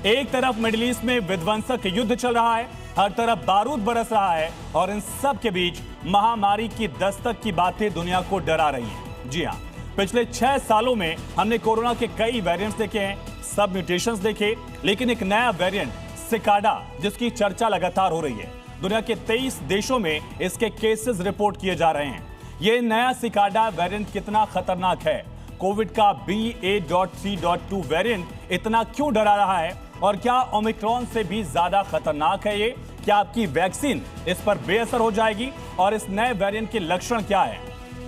एक तरफ middle east में विध्वंसक युद्ध चल रहा है, हर तरफ बारूद बरस रहा है और इन सब के बीच महामारी की दस्तक की बातें दुनिया को डरा रही हैं। जी हां, पिछले 6 सालों में हमने कोरोना के कई वेरिएंट्स देखे हैं, सब म्यूटेशंस देखे, लेकिन एक नया वेरिएंट सिकाडा जिसकी चर्चा लगातार हो रही है। दुनिया के 23 देशों में इसके केसेस रिपोर्ट किए जा रहे हैं। यह नया सिकाडा वेरिएंट कितना खतरनाक है, कोविड का BA.3.2 वेरिएंट इतना क्यों डरा रहा है और क्या ओमिक्रॉन से भी ज्यादा खतरनाक है ये? क्या आपकी वैक्सीन इस पर बेअसर हो जाएगी? और इस नए वेरिएंट के लक्षण क्या है?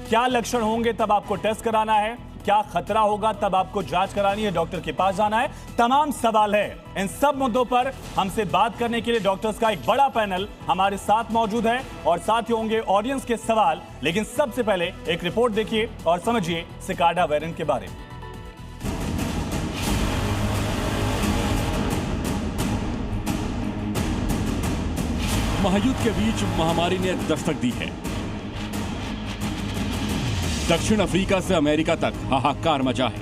क्या लक्षण होंगे तब आपको टेस्ट कराना है? क्या खतरा होगा तब आपको जांच करानी है, डॉक्टर के पास जाना है? तमाम सवाल है। इन सब मुद्दों पर हमसे बात करने के लिए डॉक्टर्स का एक बड़ा पैनल हमारे साथ मौजूद है और साथ ही होंगे ऑडियंस के सवाल। लेकिन सबसे पहले एक रिपोर्ट देखिए और समझिए सिकाडा वेरिएंट के बारे में। महायुद्ध के बीच महामारी ने दस्तक दी है। दक्षिण अफ्रीका से अमेरिका तक हाहाकार मचा है,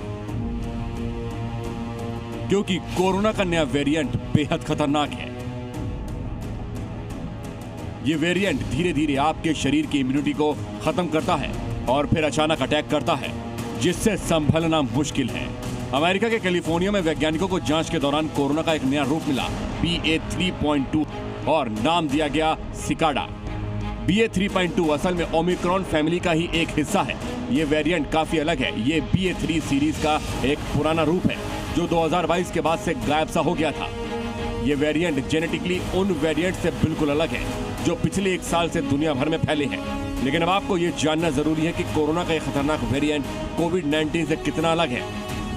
क्योंकि कोरोना का नया वेरिएंट बेहद खतरनाक है। यह वेरिएंट धीरे धीरे आपके शरीर की इम्यूनिटी को खत्म करता है और फिर अचानक अटैक करता है, जिससे संभलना मुश्किल है। अमेरिका के कैलिफोर्निया में वैज्ञानिकों को जांच के दौरान कोरोना का एक नया रूप मिला, BA.3.2, और नाम दिया गया सिकाडा। BA.3.2 असल में ओमिक्रॉन फैमिली का ही एक हिस्सा है। ये वेरिएंट काफी अलग है। ये BA.3 सीरीज का एक पुराना रूप है जो 2022 के बाद से गायब सा हो गया था। ये वेरिएंट जेनेटिकली उन वेरिएंट से बिल्कुल अलग है जो पिछले 1 साल से दुनिया भर में फैले हैं। लेकिन अब आपको ये जानना जरूरी है कि कोरोना का ये खतरनाक वेरिएंट कोविड-19 से कितना अलग है।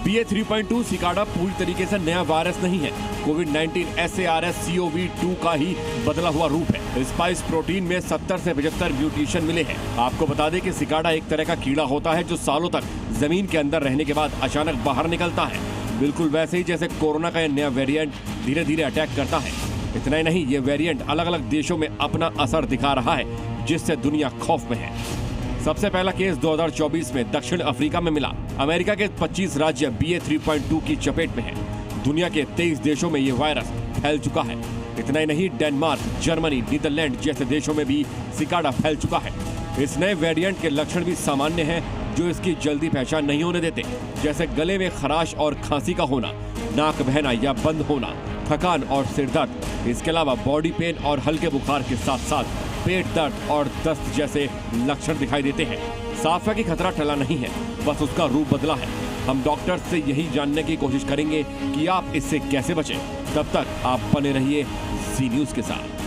BA.3.2 सिकाडा पूरी तरीके से नया वायरस नहीं है। कोविड-19 SARS-CoV-2 का ही बदला हुआ रूप है। स्पाइस प्रोटीन में 70 से 75 म्यूटेशन मिले हैं। आपको बता दें कि सिकाडा एक तरह का कीड़ा होता है जो सालों तक जमीन के अंदर रहने के बाद अचानक बाहर निकलता है, बिल्कुल वैसे ही जैसे कोरोना का यह नया वेरिएंट धीरे धीरे अटैक करता है। इतना ही नहीं, ये वेरिएंट अलग अलग देशों में अपना असर दिखा रहा है, जिससे दुनिया खौफ में है। सबसे पहला केस 2024 में दक्षिण अफ्रीका में मिला। अमेरिका के 25 राज्य BA.3.2 की चपेट में हैं। दुनिया के 23 देशों में ये वायरस फैल चुका है। इतना ही नहीं, डेनमार्क, जर्मनी, नीदरलैंड जैसे देशों में भी सिकाडा फैल चुका है। इस नए वेरिएंट के लक्षण भी सामान्य हैं जो इसकी जल्दी पहचान नहीं होने देते, जैसे गले में खराश और खांसी का होना, नाक बहना या बंद होना, थकान और सिर दर्द। इसके अलावा बॉडी पेन और हल्के बुखार के साथ साथ पेट दर्द और दस्त जैसे लक्षण दिखाई देते हैं। साफ है कि खतरा टला नहीं है, बस उसका रूप बदला है। हम डॉक्टर से यही जानने की कोशिश करेंगे कि आप इससे कैसे बचें। तब तक आप बने रहिए जी न्यूज के साथ।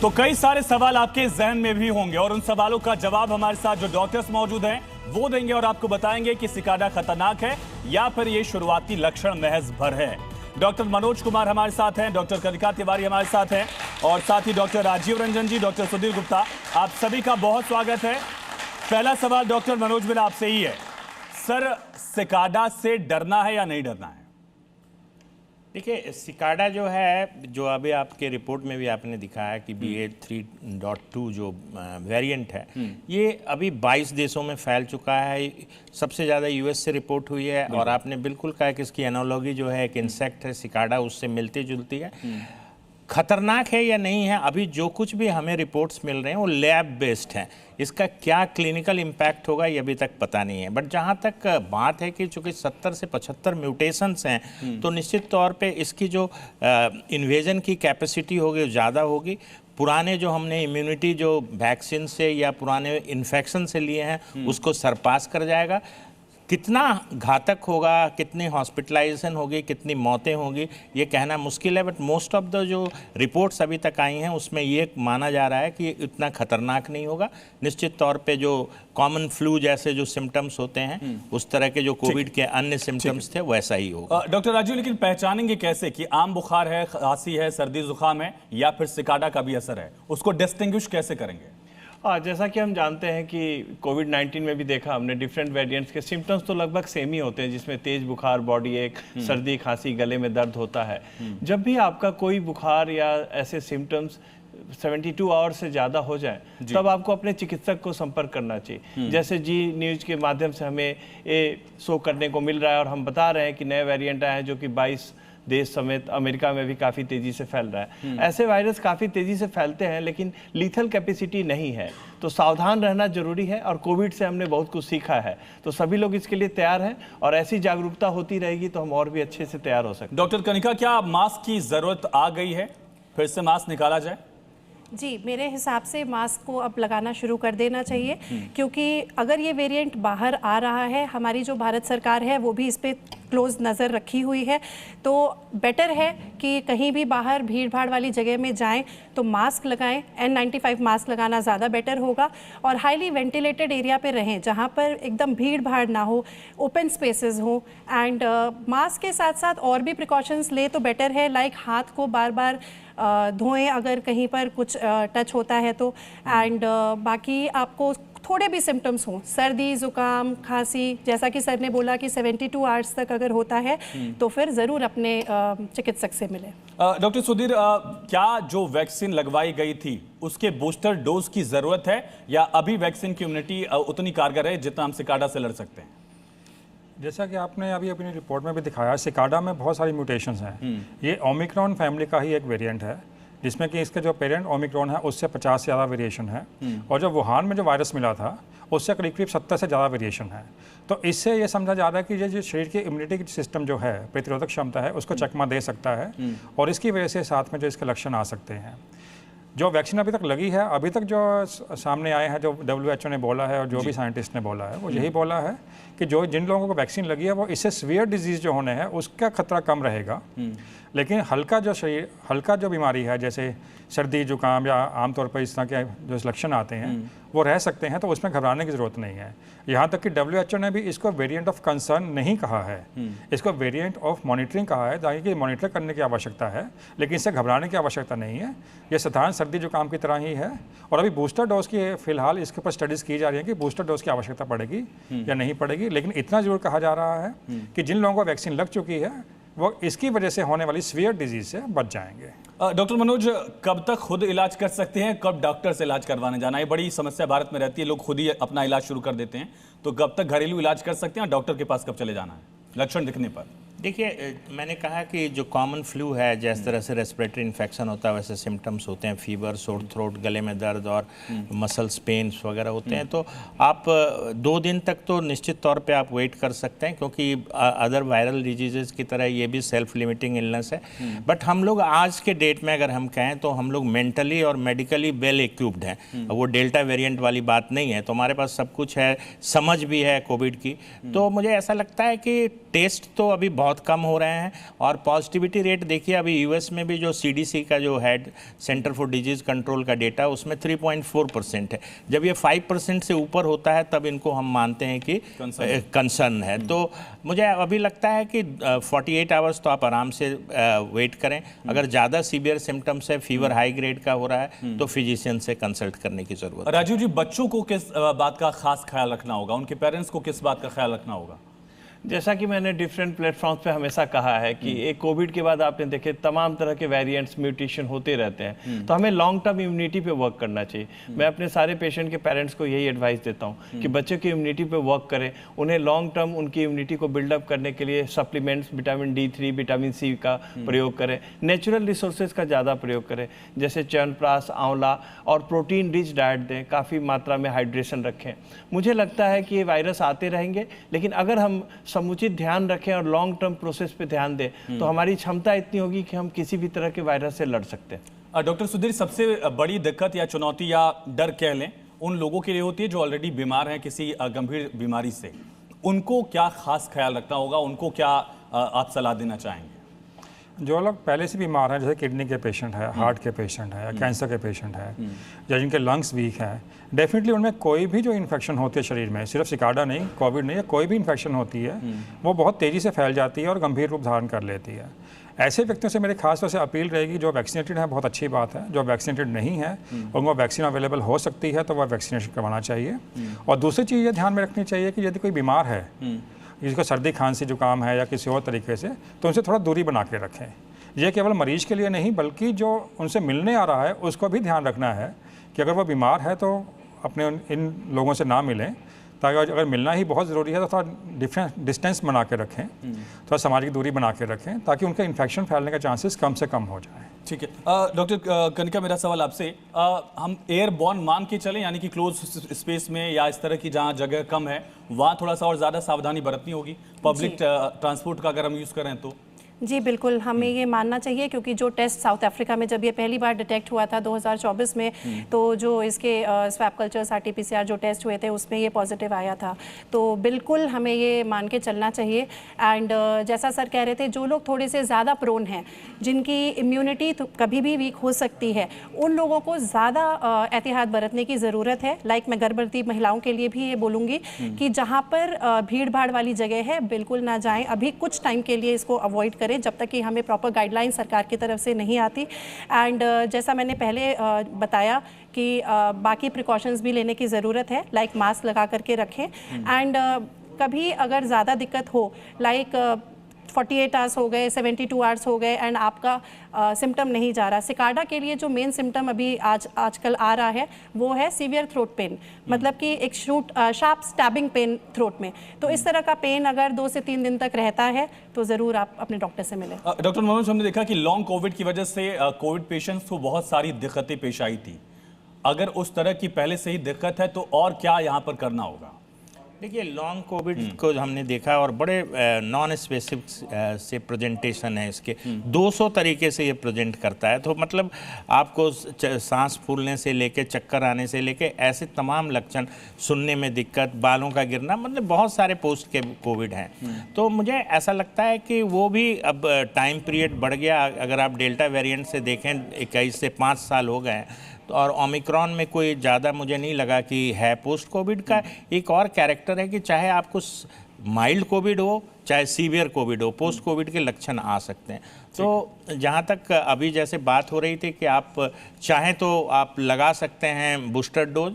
तो कई सारे सवाल आपके जहन में भी होंगे और उन सवालों का जवाब हमारे साथ जो डॉक्टर्स मौजूद हैं वो देंगे और आपको बताएंगे कि सिकाडा खतरनाक है या फिर ये शुरुआती लक्षण महज भर है। डॉक्टर मनोज कुमार हमारे साथ हैं, डॉक्टर कनिका तिवारी हमारे साथ हैं और साथ ही डॉक्टर राजीव रंजन जी, डॉक्टर सुधीर गुप्ता, आप सभी का बहुत स्वागत है। पहला सवाल डॉक्टर मनोज मेरा आपसे ही है, सर सिकाडा से डरना है या नहीं डरना है? देखिए, सिकाडा जो है, जो अभी आपके रिपोर्ट में भी आपने दिखाया कि BA.3.2 जो वेरिएंट है, ये अभी 22 देशों में फैल चुका है। सबसे ज़्यादा US से रिपोर्ट हुई है और आपने बिल्कुल कहा कि इसकी एनालॉजी जो है एक इंसेक्ट है, सिकाडा उससे मिलती जुलती है। खतरनाक है या नहीं है, अभी जो कुछ भी हमें रिपोर्ट्स मिल रहे हैं वो लैब बेस्ड हैं। इसका क्या क्लिनिकल इम्पैक्ट होगा ये अभी तक पता नहीं है। बट जहाँ तक बात है कि चूँकि 70 से 75 म्यूटेशंस हैं, तो निश्चित तौर पे इसकी जो इन्वेजन की कैपेसिटी होगी ज़्यादा होगी। पुराने जो हमने इम्यूनिटी जो वैक्सीन से या पुराने इन्फेक्शन से लिए हैं उसको सरपास कर जाएगा। कितना घातक होगा, कितनी हॉस्पिटलाइजेशन होगी, कितनी मौतें होगी, ये कहना मुश्किल है। बट मोस्ट ऑफ द जो रिपोर्ट्स अभी तक आई हैं उसमें ये माना जा रहा है कि इतना खतरनाक नहीं होगा। निश्चित तौर पे जो कॉमन फ्लू जैसे जो सिम्टम्स होते हैं उस तरह के जो कोविड के अन्य सिम्टम्स थे वैसा ही होगा। डॉक्टर राजीव, लेकिन पहचानेंगे कैसे कि आम बुखार है, खांसी है, सर्दी जुकाम है या फिर सिकाडा का भी असर है? उसको डिस्टिंग्विश कैसे करेंगे? जैसा कि हम जानते हैं कि कोविड-19 में भी देखा हमने, डिफरेंट वेरिएंट्स के सिम्टम्स तो लगभग सेम ही होते हैं, जिसमें तेज बुखार, बॉडी एक, सर्दी, खांसी, गले में दर्द होता है। जब भी आपका कोई बुखार या ऐसे सिम्टम्स 72 आवर्स से ज़्यादा हो जाए तब आपको अपने चिकित्सक को संपर्क करना चाहिए। जैसे जी न्यूज़ के माध्यम से हमें ये शो करने को मिल रहा है और हम बता रहे हैं कि नए वेरिएंट आए हैं जो कि 22 देश समेत अमेरिका में भी काफ़ी तेज़ी से फैल रहा है। ऐसे वायरस काफ़ी तेज़ी से फैलते हैं लेकिन लीथल कैपेसिटी नहीं है, तो सावधान रहना जरूरी है और कोविड से हमने बहुत कुछ सीखा है, तो सभी लोग इसके लिए तैयार हैं और ऐसी जागरूकता होती रहेगी तो हम और भी अच्छे से तैयार हो सकते हैं। डॉक्टर कनिका, क्या मास्क की ज़रूरत आ गई है? फिर से मास्क निकाला जाए? जी, मेरे हिसाब से मास्क को अब लगाना शुरू कर देना चाहिए, क्योंकि अगर ये वेरिएंट बाहर आ रहा है, हमारी जो भारत सरकार है वो भी इस पे क्लोज नज़र रखी हुई है, तो बेटर है कि कहीं भी बाहर भीड़ भाड़ वाली जगह में जाएं तो मास्क लगाएं। N95 मास्क लगाना ज़्यादा बेटर होगा और हाईली वेंटिलेटेड एरिया पे रहें जहां पर एकदम भीड़ भाड़ ना हो, ओपन स्पेसेस हो। एंड मास्क के साथ साथ और भी प्रिकॉशंस ले तो बेटर है, लाइक हाथ को बार बार धोएं अगर कहीं पर कुछ टच होता है तो। एंड बाकी आपको थोड़े भी सिम्टम्स हों, सर्दी जुकाम खांसी, जैसा कि सर ने बोला कि 72 आवर्स तक अगर होता है तो फिर ज़रूर अपने चिकित्सक से मिलें। डॉक्टर सुधीर, क्या जो वैक्सीन लगवाई गई थी उसके बूस्टर डोज की ज़रूरत है या अभी वैक्सीन की इम्यूनिटी उतनी कारगर है जितना हम सिकाडा से लड़ सकते हैं? जैसा कि आपने अभी अपनी रिपोर्ट में भी दिखाया, सिकाडा में बहुत सारी म्यूटेशंस हैं। ये ओमिक्रॉन फैमिली का ही एक वेरिएंट है जिसमें कि इसके जो पेरेंट ओमिक्रॉन है उससे 50 से ज़्यादा वेरिएशन है और जो वुहान में जो वायरस मिला था उससे करीब करीब 70 से ज़्यादा वेरिएशन है। तो इससे ये समझा जा रहा है कि ये जो शरीर की इम्यूनिटी सिस्टम जो है, प्रतिरोधक क्षमता है, उसको चकमा दे सकता है और इसकी वजह से साथ में जो इसके लक्षण आ सकते हैं। जो वैक्सीन अभी तक लगी है, अभी तक जो सामने आए हैं, जो WHO ने बोला है और जो भी साइंटिस्ट ने बोला है वो यही बोला है कि जिन लोगों को वैक्सीन लगी है वो इससे सीवियर डिजीज़ जो होने हैं उसका खतरा कम रहेगा, लेकिन हल्का जो बीमारी है जैसे सर्दी जुकाम या आमतौर पर इस तरह के जो लक्षण आते हैं वो रह सकते हैं, तो उसमें घबराने की ज़रूरत नहीं है। यहाँ तक कि WHO ने भी इसको वेरिएंट ऑफ कंसर्न नहीं कहा है, इसको वेरिएंट ऑफ मॉनिटरिंग कहा है, ताकि मॉनिटर करने की आवश्यकता है, लेकिन इससे घबराने की आवश्यकता नहीं है। ये साधारण सर्दी जुकाम की तरह ही है और अभी बूस्टर डोज की फिलहाल इसके ऊपर स्टडीज़ की जा रही है कि बूस्टर डोज की आवश्यकता पड़ेगी या नहीं पड़ेगी, लेकिन इतना जरूर कहा जा रहा है कि जिन लोगों को वैक्सीन लग चुकी है वो इसकी वजह से होने वाली सीवियर डिजीज से बच जाएंगे। डॉक्टर मनोज, कब तक खुद इलाज कर सकते हैं, कब डॉक्टर से इलाज करवाने जाना? ये बड़ी समस्या भारत में रहती है, लोग खुद ही अपना इलाज शुरू कर देते हैं, तो कब तक घरेलू इलाज कर सकते हैं, डॉक्टर के पास कब चले जाना है लक्षण दिखने पर? देखिए, मैंने कहा कि जो कॉमन फ्लू है, जिस तरह से रेस्पिरेटरी इन्फेक्शन होता है वैसे सिम्टम्स होते हैं, फीवर, सोर थ्रोट, गले में दर्द और मसल्स पेन्स वगैरह होते हैं, तो आप 2 दिन तक तो निश्चित तौर पे आप वेट कर सकते हैं, क्योंकि अदर वायरल डिजीजेस की तरह ये भी सेल्फ लिमिटिंग इलनेस है। बट हम लोग आज के डेट में अगर हम कहें तो हम लोग मेंटली और मेडिकली वेल इक्विप्ड हैं। वो डेल्टा वेरिएंट वाली बात नहीं है, तो हमारे पास सब कुछ है, समझ भी है कोविड की। तो मुझे ऐसा लगता है कि टेस्ट तो अभी बहुत कम हो रहे हैं और पॉजिटिविटी रेट देखिए, अभी यूएस में भी जो CDC का जो head centre for disease control का डेटा, उसमें 3.4% है। जब ये 5% से ऊपर होता है तब इनको हम मानते हैं कि कंसर्न है। तो मुझे अभी लगता है कि 48 आवर्स तो आप आराम से वेट करें। अगर ज़्यादा सीवियर सिम्टम्स है, फीवर हाई ग्रेड का हो रहा है, तो फिजिशियन से कंसल्ट करने की जरूरत है। राजीव जी, बच्चों को किस बात का खास ख्याल रखना होगा, उनके पेरेंट्स को किस बात का ख्याल रखना होगा? जैसा कि मैंने डिफरेंट प्लेटफॉर्म्स पे हमेशा कहा है कि एक कोविड के बाद आपने देखे तमाम तरह के वेरिएंट्स म्यूटेशन होते रहते हैं, तो हमें लॉन्ग टर्म इम्यूनिटी पे वर्क करना चाहिए। मैं अपने सारे पेशेंट के पेरेंट्स को यही एडवाइस देता हूँ कि बच्चों की इम्यूनिटी पे वर्क करें, उन्हें लॉन्ग टर्म उनकी इम्यूनिटी को बिल्डअप करने के लिए supplements, vitamin D3, vitamin C का प्रयोग करें, नेचुरल रिसोर्सेज का ज़्यादा प्रयोग करें, जैसे च्यवनप्राश, आंवला और प्रोटीन रिच डाइट दें, काफ़ी मात्रा में हाइड्रेशन रखें। मुझे लगता है कि ये वायरस आते रहेंगे, लेकिन अगर हम समुचित ध्यान रखें और लॉन्ग टर्म प्रोसेस पे ध्यान दें तो हमारी क्षमता इतनी होगी कि हम किसी भी तरह के वायरस से लड़ सकते हैं। डॉक्टर सुधीर, सबसे बड़ी दिक्कत या चुनौती या डर कह लें उन लोगों के लिए होती है जो ऑलरेडी बीमार हैं किसी गंभीर बीमारी से, उनको क्या खास ख्याल रखना होगा, उनको क्या आप सलाह देना चाहेंगे? जो लोग पहले से बीमार हैं, जैसे किडनी के पेशेंट है, हार्ट के पेशेंट है, कैंसर के पेशेंट है, या जिनके लंग्स वीक हैं, डेफिनेटली उनमें कोई भी जो इन्फेक्शन होती है शरीर में, सिर्फ सिकाडा नहीं, कोविड नहीं है, कोई भी इन्फेक्शन होती है वो बहुत तेज़ी से फैल जाती है और गंभीर रूप धारण कर लेती है। ऐसे व्यक्तियों से मेरे खास तौर से अपील रहेगी, जो वैक्सीनेटेड है बहुत अच्छी बात है, जो वैक्सीनेटेड नहीं है उनको वैक्सीन अवेलेबल हो सकती है तो वह वैक्सीनेशन करवाना चाहिए। और दूसरी चीज़ ये ध्यान में रखनी चाहिए कि यदि कोई बीमार है, जिसको सर्दी खांसी जुकाम है या किसी और तरीके से, तो उनसे थोड़ा दूरी बना के रखें। ये केवल मरीज के लिए नहीं बल्कि जो उनसे मिलने आ रहा है उसको भी ध्यान रखना है कि अगर वो बीमार है तो अपने इन लोगों से ना मिलें, ताकि अगर मिलना ही बहुत ज़रूरी है तो थोड़ा डिस्टेंस बना के रखें, थोड़ा सामाजिक दूरी बना के रखें, ताकि उनके इन्फेक्शन फैलने का चांसेस कम से कम हो जाए। ठीक है डॉक्टर कनिका, मेरा सवाल आपसे, हम एयरबॉर्न मान के चलें, यानी कि क्लोज स्पेस में या इस तरह की जहाँ जगह कम है वहाँ थोड़ा सा और ज़्यादा सावधानी बरतनी होगी पब्लिक ट्रांसपोर्ट का अगर हम यूज़ करें तो? जी बिल्कुल, हमें ये मानना चाहिए क्योंकि जो टेस्ट साउथ अफ्रीका में जब ये पहली बार डिटेक्ट हुआ था 2024 में, तो जो इसके स्वैप कल्चर्स RT-PCR जो टेस्ट हुए थे उसमें ये पॉजिटिव आया था। तो बिल्कुल हमें ये मान के चलना चाहिए। एंड जैसा सर कह रहे थे, जो लोग थोड़े से ज़्यादा प्रोन हैं, जिनकी इम्यूनिटी कभी भी वीक हो सकती है, उन लोगों को ज़्यादा एहतियात बरतने की ज़रूरत है। लाइक मैं गर्भवती महिलाओं के लिए भी ये बोलूँगी कि जहाँ पर भीड़ भाड़ वाली जगह है बिल्कुल ना जाएँ, अभी कुछ टाइम के लिए इसको अवॉइड करें जब तक कि हमें प्रॉपर गाइडलाइन सरकार की तरफ से नहीं आती। एंड जैसा मैंने पहले बताया कि बाकी प्रिकॉशंस भी लेने की ज़रूरत है, लाइक मास्क लगा करके रखें। एंड कभी अगर ज़्यादा दिक्कत हो, लाइक 48 आवर्स हो गए, 72 आवर्स हो गए एंड आपका सिम्टम नहीं जा रहा, सिकाडा के लिए जो मेन सिम्टम अभी आजकल आ रहा है वो है सीवियर थ्रोट पेन, मतलब कि एक शार्प स्टैबिंग पेन थ्रोट में। तो इस तरह का पेन अगर 2 से 3 दिन तक रहता है तो ज़रूर आप अपने डॉक्टर से मिलें। डॉक्टर मनोज, हमने देखा कि लॉन्ग कोविड की वजह से कोविड पेशेंट्स को बहुत सारी दिक्कतें पेश आई थी। अगर उस तरह की पहले से ही दिक्कत है तो और क्या यहाँ पर करना होगा? देखिए, लॉन्ग कोविड को हमने देखा और बड़े नॉन स्पेसिफिक से प्रेजेंटेशन है इसके, 200 तरीके से ये प्रेजेंट करता है। तो मतलब आपको सांस फूलने से लेके चक्कर आने से लेके ऐसे तमाम लक्षण, सुनने में दिक्कत, बालों का गिरना, मतलब बहुत सारे पोस्ट के कोविड हैं। तो मुझे ऐसा लगता है कि वो भी अब टाइम पीरियड बढ़ गया। अगर आप डेल्टा वेरिएंट से देखें, 21 से 5 साल हो गए, और ओमिक्रॉन में कोई ज़्यादा मुझे नहीं लगा कि है। पोस्ट कोविड का एक और कैरेक्टर है कि चाहे आपको माइल्ड कोविड हो चाहे सीवियर कोविड हो, पोस्ट कोविड के लक्षण आ सकते हैं। तो जहाँ तक अभी जैसे बात हो रही थी कि आप चाहें तो आप लगा सकते हैं बूस्टर डोज।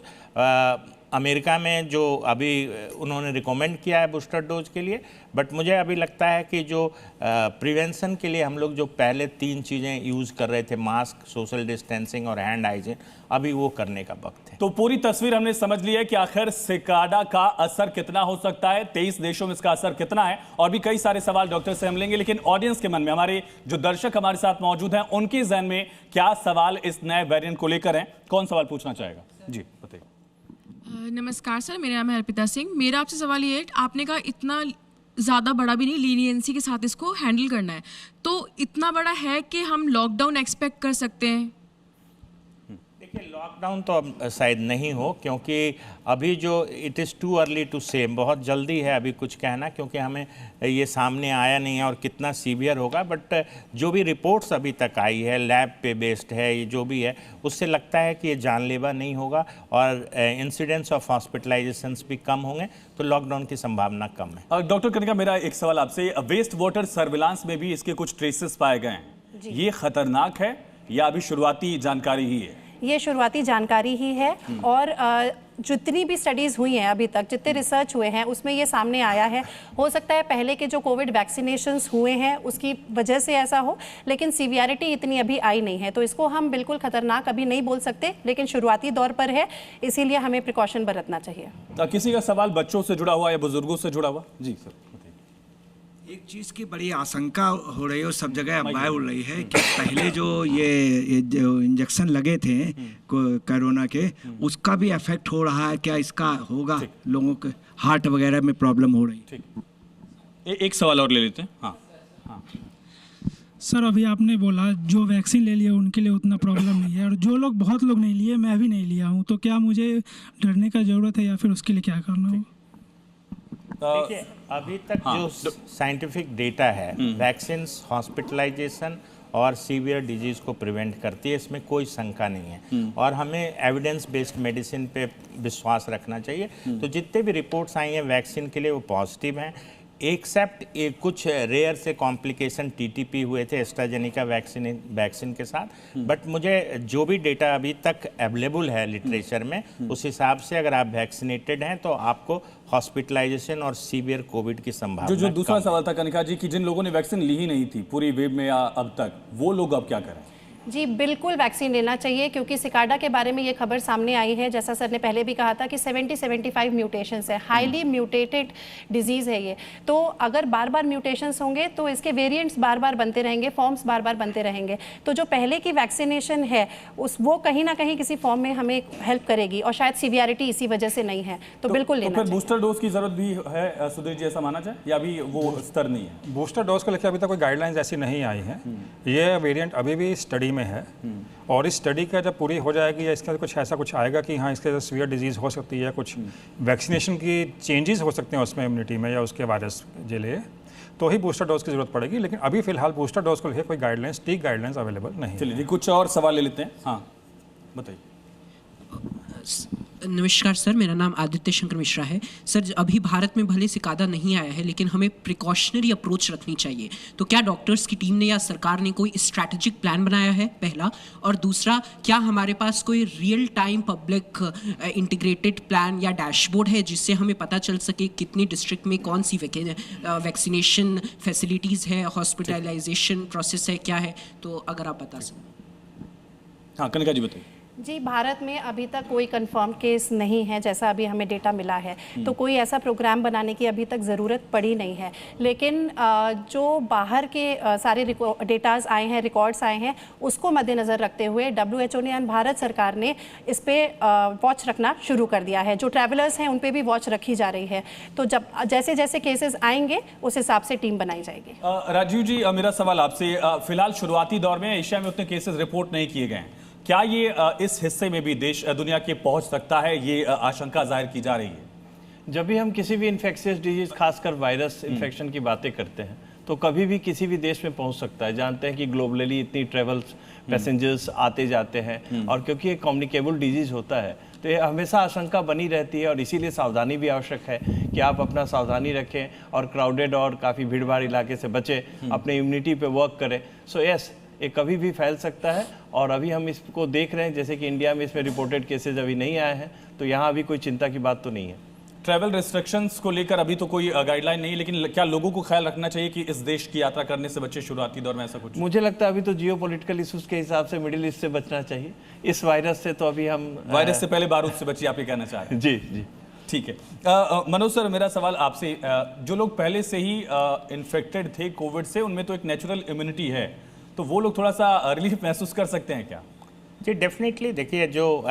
अमेरिका में जो अभी उन्होंने रिकमेंड किया है बूस्टर डोज के लिए, बट मुझे अभी लगता है कि जो प्रिवेंशन के लिए हम लोग जो पहले 3 चीज़ें यूज़ कर रहे थे, मास्क, सोशल डिस्टेंसिंग और हैंड हाइजीन, अभी वो करने का वक्त है। तो पूरी तस्वीर हमने समझ ली है कि आखिर सिकाडा का असर कितना हो सकता है, 23 देशों में इसका असर कितना है, और भी कई सारे सवाल डॉक्टर से हम लेंगे। लेकिन ऑडियंस के मन में, हमारे जो दर्शक हमारे साथ मौजूद हैं, उनके जहन में क्या सवाल इस नए वेरिएंट को लेकर हैं? कौन सवाल पूछना चाहेगा? जी बताइए। नमस्कार सर, मेरा नाम है अर्पिता सिंह। मेरा आपसे सवाल ये है, आपने कहा इतना ज़्यादा बड़ा भी नहीं, लीनियंसी के साथ इसको हैंडल करना है, तो इतना बड़ा है कि हम लॉकडाउन एक्सपेक्ट कर सकते हैं? देखिए, लॉकडाउन तो अब शायद नहीं हो, क्योंकि अभी जो it is too early to say, बहुत जल्दी है अभी कुछ कहना, क्योंकि हमें ये सामने आया नहीं है और कितना सीवियर होगा। बट जो भी रिपोर्ट्स अभी तक आई है, लैब पे बेस्ड है, ये जो भी है, उससे लगता है कि ये जानलेवा नहीं होगा और इंसिडेंस ऑफ हॉस्पिटलाइजेशंस भी कम होंगे, तो लॉकडाउन की संभावना कम है। डॉक्टर कनिका, मेरा एक सवाल आपसे, वेस्ट वाटर सर्विलांस में भी इसके कुछ ट्रेसेस पाए गए हैं, ये खतरनाक है या अभी शुरुआती जानकारी ही है? ये शुरुआती जानकारी ही है, और जितनी भी स्टडीज़ हुई हैं अभी तक, जितने रिसर्च हुए हैं, उसमें ये सामने आया है। हो सकता है पहले के जो कोविड वैक्सीनेशंस हुए हैं उसकी वजह से ऐसा हो, लेकिन सीवियरिटी इतनी अभी आई नहीं है, तो इसको हम बिल्कुल खतरनाक अभी नहीं बोल सकते, लेकिन शुरुआती दौर पर है, इसीलिए हमें प्रिकॉशन बरतना चाहिए। किसी का सवाल बच्चों से जुड़ा हुआ या बुजुर्गों से जुड़ा हुआ? जी सर। एक चीज़ की बड़ी आशंका हो रही है, सब जगह अफवाह उड़ रही है कि पहले जो जो इंजेक्शन लगे थे कोरोना के, उसका भी इफेक्ट हो रहा है। क्या इसका होगा? लोगों के हार्ट वगैरह में प्रॉब्लम हो रही है। एक सवाल और ले लेते हैं। हाँ सर, अभी आपने बोला जो वैक्सीन ले लिया उनके लिए उतना प्रॉब्लम नहीं है, और जो लोग बहुत लोग नहीं लिए, मैं भी नहीं लिया हूँ, तो क्या मुझे डरने का ज़रूरत है या फिर उसके लिए क्या करना होगा? देखिए, अभी तक जो साइंटिफिक डेटा है, वैक्सीन हॉस्पिटलाइजेशन और सीवियर डिजीज को प्रिवेंट करती है, इसमें कोई शंका नहीं है, और हमें एविडेंस बेस्ड मेडिसिन पे विश्वास रखना चाहिए। तो जितने भी रिपोर्ट्स आई हैं वैक्सीन के लिए, वो पॉजिटिव हैं। एक्सेप्ट कुछ रेयर से कॉम्प्लिकेशन टीटीपी हुए थे एस्ट्राजेनिका वैक्सीन के साथ, बट मुझे जो भी डेटा अभी तक अवेलेबल है लिटरेचर में, उस हिसाब से अगर आप वैक्सीनेटेड हैं तो आपको हॉस्पिटलाइजेशन और सीवियर कोविड की संभावना। जो दूसरा सवाल था कनिका जी कि जिन लोगों ने वैक्सीन ली ही नहीं थी पूरी वेव में या अब तक, वो लोग अब क्या करें? जी बिल्कुल वैक्सीन लेना चाहिए, क्योंकि सिकाडा के बारे में ये खबर सामने आई है, जैसा सर ने पहले भी कहा था कि 70-75 म्यूटेशंस है, हाईली म्यूटेटेड डिजीज़ है ये। तो अगर बार बार म्यूटेशंस होंगे तो इसके वेरिएंट्स बार बार बनते रहेंगे, फॉर्म्स बार बार बनते रहेंगे। तो जो पहले की वैक्सीनेशन है वो कहीं ना कहीं किसी फॉर्म में हमें हेल्प करेगी, और शायद सीवियरिटी इसी वजह से नहीं है, तो बिल्कुल लेना चाहिए। बूस्टर डोज की जरूरत भी है सुधीर जी, ऐसा माना जाए, या अभी वो स्तर नहीं है? बूस्टर डोज को लेकर अभी तक कोई गाइडलाइंस ऐसी नहीं आई है। ये वेरिएंट अभी भी स्टडी में है, और इस स्टडी का जब पूरी हो जाएगी या इसका कुछ ऐसा कुछ आएगा कि हाँ इसके सीवियर डिजीज़ हो सकती है, कुछ वैक्सीनेशन की चेंजेस हो सकते हैं उसमें इम्यूनिटी में या उसके वायरस के लिए, तो ही बूस्टर डोज की जरूरत पड़ेगी। लेकिन अभी फिलहाल बूस्टर डोज को लेकर कोई गाइडलाइंस, स्ट्रिक्ट गाइडलाइंस अवेलेबल नहीं। चलिए जी, कुछ और सवाल ले लेते हैं। हाँ बताइए। नमस्कार सर, मेरा नाम आदित्य शंकर मिश्रा है। सर, अभी भारत में भले सिकाडा नहीं आया है, लेकिन हमें प्रिकॉशनरी अप्रोच रखनी चाहिए। तो क्या डॉक्टर्स की टीम ने या सरकार ने कोई स्ट्रैटेजिक प्लान बनाया है, पहला? और दूसरा, क्या हमारे पास कोई real time public integrated plan या डैशबोर्ड है जिससे हमें पता चल सके कितनी डिस्ट्रिक्ट में कौन सी वैक्सीनेशन फैसिलिटीज़ है, हॉस्पिटलाइजेशन प्रोसेस है, क्या है? तो अगर आप बता सकें। हाँ कनिका जी बताइए। जी, भारत में अभी तक कोई कंफर्म केस नहीं है, जैसा अभी हमें डेटा मिला है, तो कोई ऐसा प्रोग्राम बनाने की अभी तक ज़रूरत पड़ी नहीं है। लेकिन जो बाहर के सारे डेटाज आए हैं, रिकॉर्ड्स आए हैं, उसको मद्देनज़र रखते हुए WHO ने और भारत सरकार ने इस पर वॉच रखना शुरू कर दिया है। जो ट्रैवलर्स हैं उन पर भी वॉच रखी जा रही है। तो जब जैसे जैसे केसेस आएंगे उस हिसाब से टीम बनाई जाएगी। राजीव जी, मेरा सवाल आपसे, फिलहाल शुरुआती दौर में एशिया में उतने केसेस रिपोर्ट नहीं किए गए, क्या ये इस हिस्से में भी देश दुनिया के पहुंच सकता है? ये आशंका जाहिर की जा रही है। जब भी हम किसी भी इन्फेक्शियस डिजीज, खासकर वायरस इन्फेक्शन की बातें करते हैं, तो कभी भी किसी भी देश में पहुंच सकता है। जानते हैं कि ग्लोबली इतनी ट्रेवल्स पैसेंजर्स आते जाते हैं, और क्योंकि ये कम्युनिकेबल डिजीज होता है तो ये हमेशा आशंका बनी रहती है, और इसीलिए सावधानी भी आवश्यक है कि आप अपना सावधानी रखें और क्राउडेड और काफ़ी भीड़ भाड़ इलाके से बचें, अपने इम्यूनिटी पे वर्क करें। सो यस, ये कभी भी फैल सकता है, और अभी हम इसको देख रहे हैं, जैसे कि इंडिया में इसमें रिपोर्टेड केसेज अभी नहीं आए हैं, तो यहाँ अभी कोई चिंता की बात तो नहीं है। ट्रैवल रिस्ट्रिक्शंस को लेकर अभी तो कोई गाइडलाइन नहीं, लेकिन क्या लोगों को ख्याल रखना चाहिए कि इस देश की यात्रा करने से बच्चे शुरुआती दौर में ऐसा कुछ? मुझे लगता है अभी तो जियोपॉलिटिकल इश्यूज के हिसाब से मिडिल ईस्ट से बचना चाहिए। इस वायरस से तो अभी हम वायरस से पहले बारूद से बचिए, आप ये कहना चाह रहे हैं? जी जी, ठीक है। मनोज सर, मेरा सवाल आपसे, जो लोग पहले से ही इन्फेक्टेड थे कोविड से, उनमें तो एक नेचुरल इम्यूनिटी है, तो वो लोग थोड़ा सा रिलीफ महसूस कर सकते हैं क्या? जी डेफिनेटली। देखिए, जो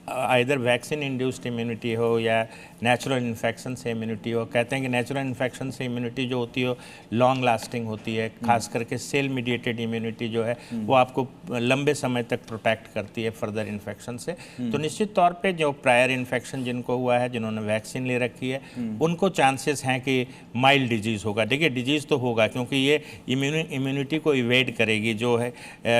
आइदर वैक्सीन इंड्यूस्ड इम्यूनिटी हो या नेचुरल इन्फेक्शन से इम्यूनिटी हो, कहते हैं कि नेचुरल इन्फेक्शन से इम्यूनिटी जो होती है लॉन्ग लास्टिंग होती है, खास करके सेल मीडिएटेड इम्यूनिटी जो है वो आपको लंबे समय तक प्रोटेक्ट करती है फर्दर इन्फेक्शन से। तो निश्चित तौर पे जो प्रायर इन्फेक्शन जिनको हुआ है, जिन्होंने वैक्सीन ले रखी है, उनको चांसेस हैं कि माइल्ड डिजीज़ होगा। देखिए, डिजीज़ तो होगा क्योंकि ये इम्यूनिटी को इवेड करेगी, जो है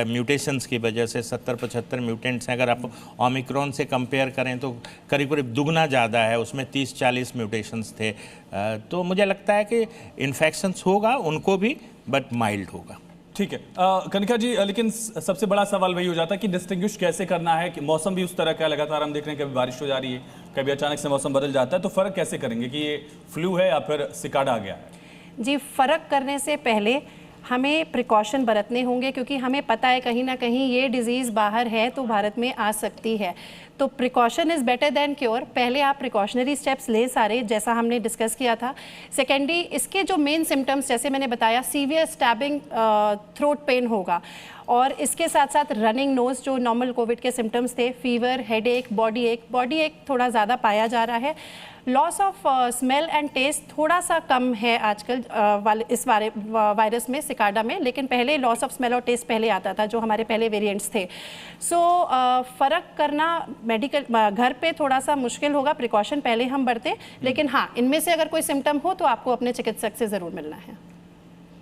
म्यूटेशंस की वजह से 70-75 म्यूटेंट्स हैं। अगर आप ओमिक्रॉन से कंपेयर करें तो करीब करीब दुगना ज़्यादा है, उसमें 30-40 म्यूटेशंस थे। तो मुझे लगता है कि इन्फेक्शंस होगा उनको भी, बट माइल्ड होगा। ठीक है कनिका जी, लेकिन सबसे बड़ा सवाल वही हो जाता है कि डिस्टिंग्विश कैसे करना है कि मौसम भी उस तरह का लगातार हम देख रहे हैं, कभी बारिश हो जा रही है, कभी अचानक से मौसम बदल जाता है, तो फ़र्क कैसे करेंगे कि ये फ्लू है या फिर सिकाडा आ गया है? जी, फ़र्क करने से पहले हमें प्रिकॉशन बरतने होंगे, क्योंकि हमें पता है कहीं ना कहीं ये डिज़ीज़ बाहर है तो भारत में आ सकती है। तो precaution is better than cure. पहले आप प्रिकॉशनरी स्टेप्स ले सारे, जैसा हमने डिस्कस किया था। सेकेंडरी, इसके जो मेन सिम्टम्स, जैसे मैंने बताया, सीवियर स्टैबिंग, थ्रोट पेन होगा, और इसके साथ साथ रनिंग नोज़, जो नॉर्मल कोविड के सिम्टम्स थे, फीवर, हेडेक, बॉडी एक थोड़ा ज़्यादा पाया जा रहा है। Loss of smell and taste थोड़ा सा कम है आजकल इस वायरस में, सिकाडा में, लेकिन पहले लॉस ऑफ स्मेल और टेस्ट पहले आता था, जो हमारे पहले वेरिएंट्स थे। सो फ़र्क करना मेडिकल घर पे थोड़ा सा मुश्किल होगा, प्रिकॉशन पहले हम बरतें, लेकिन हाँ, इनमें से अगर कोई सिम्टम हो तो आपको अपने चिकित्सक से ज़रूर मिलना है।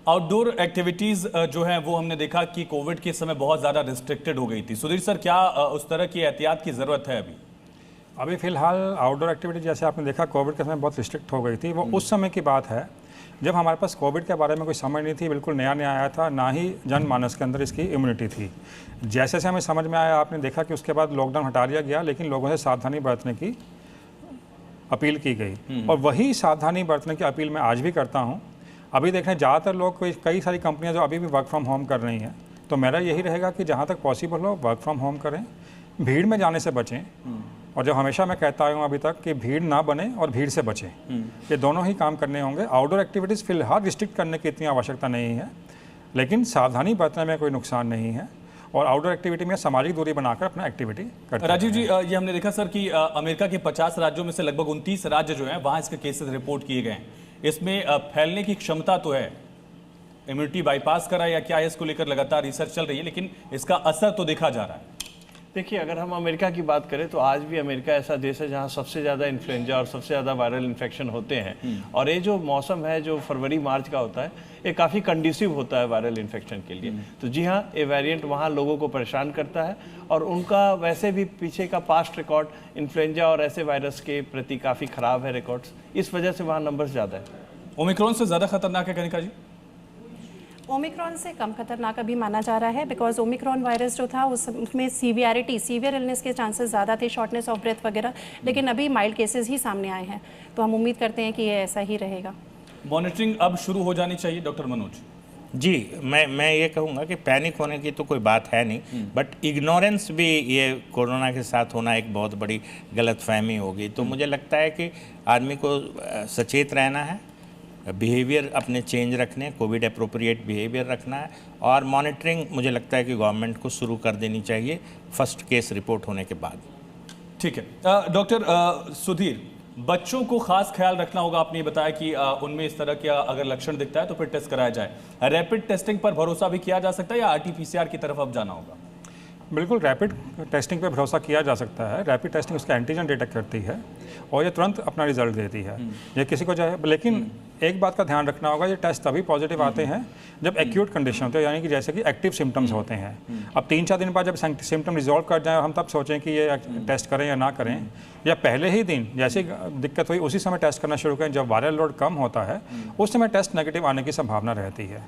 आउटडोर एक्टिविटीज़ जो है वो हमने देखा कि कोविड के समय बहुत ज़्यादा रिस्ट्रिक्टेड हो गई थी। सुधीर सर, क्या उस तरह की एहतियात की ज़रूरत है अभी फ़िलहाल आउटडोर एक्टिविटी जैसे आपने देखा कोविड के समय बहुत रिस्ट्रिक्ट हो गई थी, वो उस समय की बात है। जब हमारे पास कोविड के बारे में कोई समझ नहीं थी, बिल्कुल नया नया आया था, ना ही जनमानस के अंदर इसकी इम्यूनिटी थी। जैसे जैसे हमें समझ में आया, आपने देखा कि उसके बाद लॉकडाउन हटा दिया गया, लेकिन लोगों से सावधानी बरतने की अपील की गई। और वही सावधानी बरतने की अपील मैं आज भी करता हूँ। अभी देखें, ज़्यादातर लोग, कई सारी कंपनियाँ जो अभी भी वर्क फ्रॉम होम कर रही हैं, तो मेरा यही रहेगा कि जहाँ तक पॉसिबल हो वर्क फ्रॉम होम करें, भीड़ में जाने से बचें। और जो हमेशा मैं कहता हूँ अभी तक कि भीड़ ना बने और भीड़ से बचें, ये दोनों ही काम करने होंगे। आउटडोर एक्टिविटीज़ फिलहाल रिस्ट्रिक्ट करने की इतनी आवश्यकता नहीं है, लेकिन सावधानी बरतने में कोई नुकसान नहीं है। और आउटडोर एक्टिविटी में सामाजिक दूरी बनाकर अपना एक्टिविटी करते हैं। राजीव जी, ये हमने देखा सर कि अमेरिका के 50 राज्यों में से लगभग 29 राज्य जो हैं वहाँ इसके केसेस रिपोर्ट किए गए हैं। इसमें फैलने की क्षमता तो है, इम्यूनिटी बाईपास करा या क्या है, इसको लेकर लगातार रिसर्च चल रही है, लेकिन इसका असर तो देखा जा रहा है। देखिए, अगर हम अमेरिका की बात करें तो आज भी अमेरिका ऐसा देश है जहां सबसे ज़्यादा इन्फ्लुएंजा और सबसे ज़्यादा वायरल इन्फेक्शन होते हैं। और ये जो मौसम है, जो फरवरी मार्च का होता है, ये काफ़ी कंड्यूसिव होता है वायरल इन्फेक्शन के लिए। तो जी हाँ, ये वेरिएंट वहाँ लोगों को परेशान करता है, और उनका वैसे भी पीछे का पास्ट रिकॉर्ड इन्फ्लुएंजा और ऐसे वायरस के प्रति काफ़ी ख़राब है रिकॉर्ड्स, इस वजह से वहाँ नंबर्स ज़्यादा है। ओमिक्रॉन से ज़्यादा खतरनाक है कनिका जी? ओमिक्रॉन से कम खतरनाक अभी माना जा रहा है, बिकॉज ओमिक्रॉन वायरस जो था उसमें सीवियर इलनेस के चांसेस ज़्यादा थे, शॉर्टनेस ऑफ ब्रेथ वगैरह, लेकिन अभी माइल्ड केसेस ही सामने आए हैं। तो हम उम्मीद करते हैं कि ये ऐसा ही रहेगा। मॉनिटरिंग अब शुरू हो जानी चाहिए डॉक्टर मनोज जी। मैं ये कहूँगा कि पैनिक होने की तो कोई बात है नहीं, बट इग्नोरेंस भी ये कोरोना के साथ होना एक बहुत बड़ी गलतफहमी होगी। तो मुझे लगता है कि आदमी को सचेत रहना है, बिहेवियर अपने चेंज रखने, कोविड अप्रोप्रिएट बिहेवियर रखना है, और मॉनिटरिंग मुझे लगता है कि गवर्नमेंट को शुरू कर देनी चाहिए फर्स्ट केस रिपोर्ट होने के बाद। ठीक है। डॉक्टर सुधीर, बच्चों को खास ख्याल रखना होगा। आपने बताया कि उनमें इस तरह के अगर लक्षण दिखता है तो फिर टेस्ट कराया जाए। रैपिड टेस्टिंग पर भरोसा भी किया जा सकता है या RT-PCR की तरफ अब जाना होगा? बिल्कुल, रैपिड टेस्टिंग पे भरोसा किया जा सकता है। रैपिड टेस्टिंग उसका एंटीजन डिटेक्ट करती है और ये तुरंत अपना रिजल्ट देती है। ये किसी को चाहे, लेकिन एक बात का ध्यान रखना होगा, ये टेस्ट तभी पॉजिटिव आते हैं जब एक्यूट कंडीशन होती है, यानी कि जैसे कि एक्टिव सिम्टम्स होते हैं। अब 3-4 दिन बाद जब सिम्टम रिजॉल्व कर जाए और हम तब सोचें कि ये टेस्ट करें या ना करें, या पहले ही दिन जैसे दिक्कत हुई उसी समय टेस्ट करना शुरू करें जब वायरल लोड कम होता है, उस समय टेस्ट नेगेटिव आने की संभावना रहती है।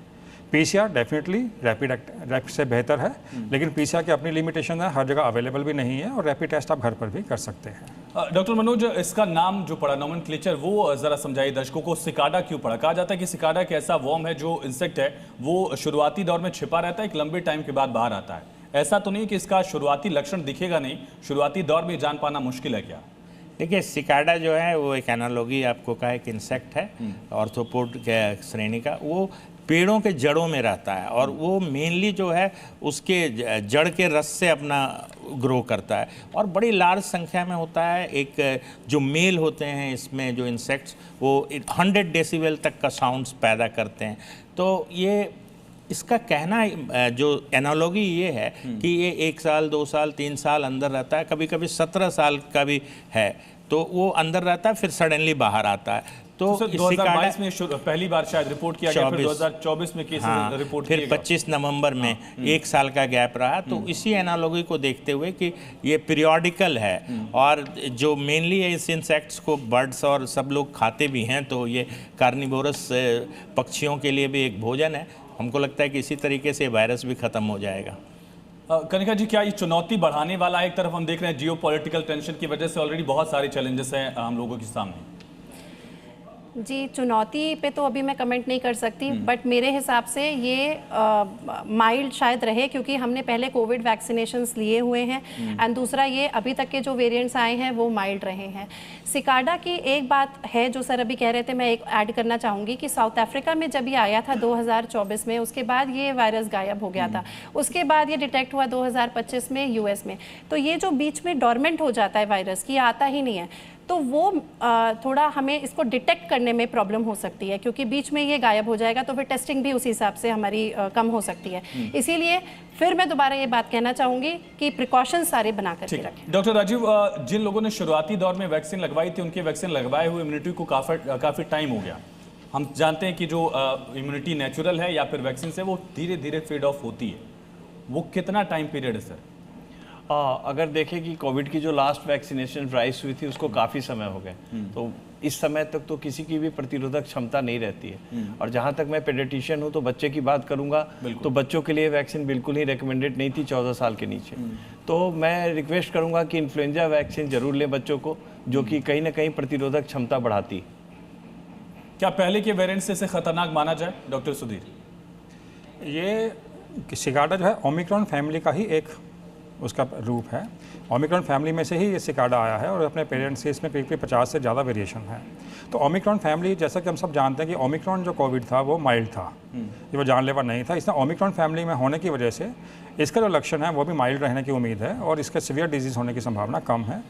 PCR डेफिनेटली रैपिड से बेहतर है, लेकिन PCR की अपनी लिमिटेशन है, हर जगह अवेलेबल भी नहीं है, और रैपिड टेस्ट आप घर पर भी कर सकते हैं। डॉक्टर मनोज, इसका नाम जो पड़ा, नोमेनक्लेचर, वो जरा समझाइए दर्शकों को। सिकाडा क्यों पड़ा? कहा जाता है कि सिकाडा एक ऐसा वॉर्म है, जो इंसेक्ट है, वो शुरुआती दौर में छिपा रहता है, एक लंबे टाइम के बाद बाहर आता है। ऐसा तो नहीं कि इसका शुरुआती लक्षण दिखेगा नहीं, शुरुआती दौर में जान पाना मुश्किल है क्या? देखिए, सिकाडा जो है वो एक एनालॉगी आपको कहा, एक इंसेक्ट है ऑर्थ्रोपोड के श्रेणी का। वो पेड़ों के जड़ों में रहता है, और वो मेनली जो है उसके जड़ के रस से अपना ग्रो करता है, और बड़ी लार्ज संख्या में होता है। एक जो मेल होते हैं इसमें, जो इंसेक्ट्स, वो 100 डेसिबल तक का साउंड्स पैदा करते हैं। तो ये इसका कहना, जो एनालॉगी ये है कि ये 1 साल, 2 साल, 3 साल अंदर रहता है, कभी कभी 17 साल का भी है। तो वो अंदर रहता है, फिर सडनली बाहर आता है। तो 2022 में पहली बार शायद रिपोर्ट किया गया, फिर 2024 में केसेस रिपोर्ट फिर 25 नवंबर में 1 साल का गैप रहा। तो इसी एनालॉगी को देखते हुए कि ये पीरियोडिकल है, और जो मेनली है इस इंसेक्ट्स को बर्ड्स और सब लोग खाते भी हैं, तो ये कार्निवोरस पक्षियों के लिए भी एक भोजन है। हमको लगता है कि इसी तरीके से वायरस भी खत्म हो जाएगा। कनिका जी, क्या ये चुनौती बढ़ाने वाला? एक तरफ हम देख रहे हैं जियो पॉलिटिकल टेंशन की वजह से ऑलरेडी बहुत सारे चैलेंजेस हैं हम लोगों के सामने। जी, चुनौती पे तो अभी मैं कमेंट नहीं कर सकती, बट मेरे हिसाब से ये माइल्ड शायद रहे, क्योंकि हमने पहले कोविड वैक्सीनेशंस लिए हुए हैं, एंड दूसरा ये अभी तक के जो वेरिएंट्स आए हैं वो माइल्ड रहे हैं। सिकाडा की एक बात है जो सर अभी कह रहे थे, मैं एक ऐड करना चाहूँगी कि साउथ अफ्रीका में जब ये आया था 2024 में, उसके बाद ये वायरस गायब हो गया था। उसके बाद ये डिटेक्ट हुआ 2025 में US में। तो ये जो बीच में डॉर्मेंट हो जाता है वायरस की, आता ही नहीं है, तो वो थोड़ा हमें इसको डिटेक्ट करने में प्रॉब्लम हो सकती है, क्योंकि बीच में ये गायब हो जाएगा, तो फिर टेस्टिंग भी उसी हिसाब से हमारी कम हो सकती है। इसीलिए फिर मैं दोबारा ये बात कहना चाहूँगी कि प्रिकॉशंस सारे बना करके रखें। डॉक्टर राजीव, जिन लोगों ने शुरुआती दौर में वैक्सीन लगवाई थी, उनके वैक्सीन लगवाए हुए इम्यूनिटी को काफ़ी टाइम हो गया। हम जानते हैं कि जो इम्यूनिटी नेचुरल है या फिर वैक्सीन से, वो धीरे धीरे फेड ऑफ होती है। वो कितना टाइम पीरियड है सर? अगर देखें कि कोविड की जो लास्ट वैक्सीनेशन राइस हुई थी, उसको काफ़ी समय हो गए, तो इस समय तक तो किसी की भी प्रतिरोधक क्षमता नहीं रहती है। और जहाँ तक मैं पेडियाट्रिशियन हूँ तो बच्चे की बात करूँगा तो बच्चों के लिए वैक्सीन बिल्कुल ही रिकमेंडेड नहीं थी 14 साल के नीचे। तो मैं रिक्वेस्ट करूँगा कि इन्फ्लुएंजा वैक्सीन जरूर लें बच्चों को, जो कि कहीं ना कहीं प्रतिरोधक क्षमता बढ़ाती। क्या पहले के वेरिएंट से इसे खतरनाक माना जाए डॉक्टर सुधीर? ये सिकाडा जो है ओमिक्रॉन फैमिली का ही एक उसका रूप है। ओमिक्रॉन फैमिली में से ही ये सिकाडा आया है और अपने पेरेंट्स से इसमें करीब 50 से ज़्यादा वेरिएशन है। तो ओमिक्रॉन फैमिली, जैसा कि हम सब जानते हैं कि ओमिक्रॉन जो कोविड था वो माइल्ड था, ये वो जानलेवा नहीं था। इसमें ओमिक्रॉन फैमिली में होने की वजह से इसका जो लक्षण है वो भी माइल्ड रहने की उम्मीद है और इसका सीवियर डिजीज़ होने की संभावना कम है।